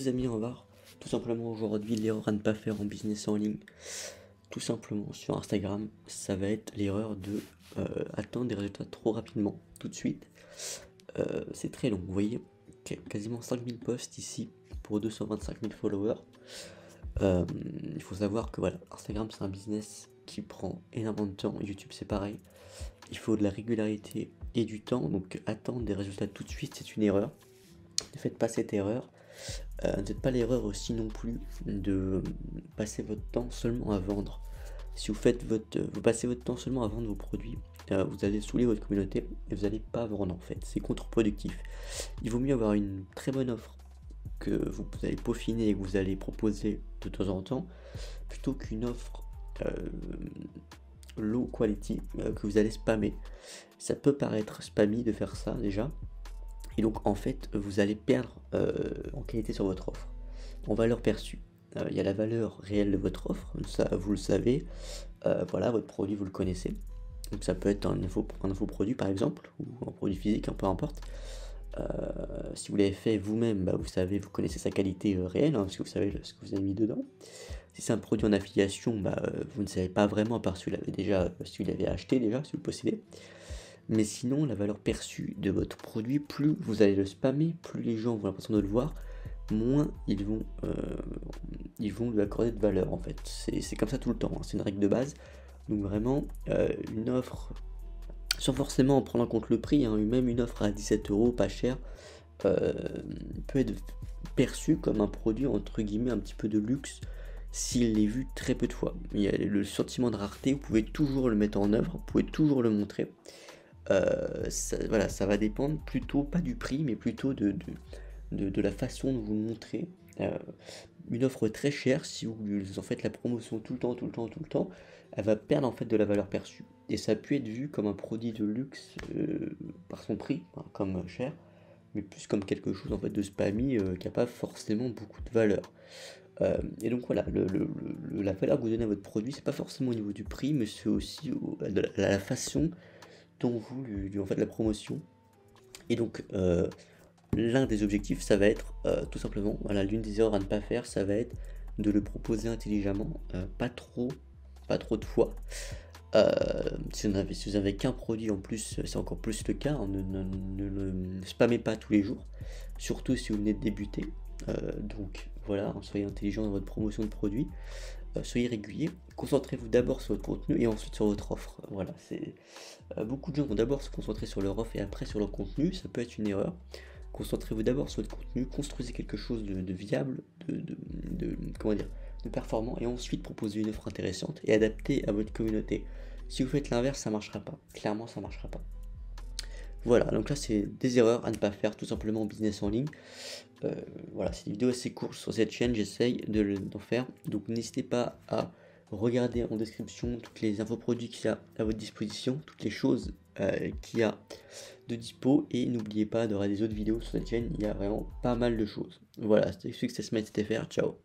les amis, on va voir tout simplement aujourd'hui l'erreur à ne pas faire en business en ligne. Tout simplement sur Instagram, ça va être l'erreur de attendre des résultats trop rapidement, tout de suite. C'est très long, vous voyez, quasiment 5000 posts ici pour 225 000 followers. Il faut savoir que voilà, Instagram c'est un business qui prend énormément de temps, YouTube c'est pareil. Il faut de la régularité et du temps, donc attendre des résultats tout de suite c'est une erreur. Ne faites pas cette erreur. Ne faites pas l'erreur aussi non plus de passer votre temps seulement à vendre. Si vous passez votre temps seulement à vendre vos produits, vous allez saouler votre communauté et vous n'allez pas vendre en fait. C'est contre-productif. Il vaut mieux avoir une très bonne offre que vous allez peaufiner et que vous allez proposer de temps en temps, plutôt qu'une offre low quality que vous allez spammer. Ça peut paraître spammy de faire ça déjà. Et donc en fait vous allez perdre en qualité sur votre offre, en valeur perçue. Il y a la valeur réelle de votre offre, ça vous le savez, voilà, votre produit vous le connaissez. Donc ça peut être un nouveau produit par exemple, ou un produit physique, peu importe. Si vous l'avez fait vous-même, vous savez, vous connaissez sa qualité réelle, parce que vous savez ce que vous avez mis dedans. Si c'est un produit en affiliation, vous ne savez pas vraiment, à part si vous l'avez acheté déjà, si vous le possédez. Mais sinon, la valeur perçue de votre produit, plus vous allez le spammer, plus les gens ont l'impression de le voir, moins ils vont lui accorder de valeur en fait. C'est comme ça tout le temps, c'est une règle de base. Donc vraiment, une offre, sans forcément en prendre en compte le prix, même une offre à 17 €, pas cher, peut être perçue comme un produit entre guillemets un petit peu de luxe s'il est vu très peu de fois. Il y a le sentiment de rareté, vous pouvez toujours le mettre en œuvre, vous pouvez toujours le montrer. Voilà, ça va dépendre plutôt pas du prix, mais plutôt de la façon dont vous le montrez. Une offre très chère, si vous en faites la promotion tout le temps, elle va perdre en fait de la valeur perçue. Et ça peut être vu comme un produit de luxe par son prix, comme cher, mais plus comme quelque chose en fait de spammy qui n'a pas forcément beaucoup de valeur. Et donc voilà, la valeur que vous donnez à votre produit, c'est pas forcément au niveau du prix, mais c'est aussi de la façon dont vous lui en faites la promotion. Et donc l'un des objectifs, ça va être tout simplement, voilà, l'une des erreurs à ne pas faire, ça va être de le proposer intelligemment, pas trop de fois. Si vous avez qu'un produit en plus, c'est encore plus le cas, ne le spammez pas tous les jours, surtout si vous venez de débuter. Donc voilà, soyez intelligent dans votre promotion de produit, soyez régulier, concentrez-vous d'abord sur votre contenu et ensuite sur votre offre. Voilà, c'est beaucoup de gens vont d'abord se concentrer sur leur offre et après sur leur contenu, ça peut être une erreur. Concentrez-vous d'abord sur votre contenu, construisez quelque chose de viable, comment dire, de performant, et ensuite proposez une offre intéressante et adaptée à votre communauté. Si vous faites l'inverse, ça marchera pas. Clairement, ça marchera pas. Voilà, donc là c'est des erreurs à ne pas faire tout simplement en business en ligne. Voilà, c'est une vidéo assez courte sur cette chaîne, j'essaye d'en faire. Donc n'hésitez pas à regarder en description toutes les infoproduits qu'il y a à votre disposition, toutes les choses qu'il y a de dispo, et n'oubliez pas de regarder des autres vidéos sur cette chaîne, il y a vraiment pas mal de choses. Voilà, c'était Success Made STFR, ciao.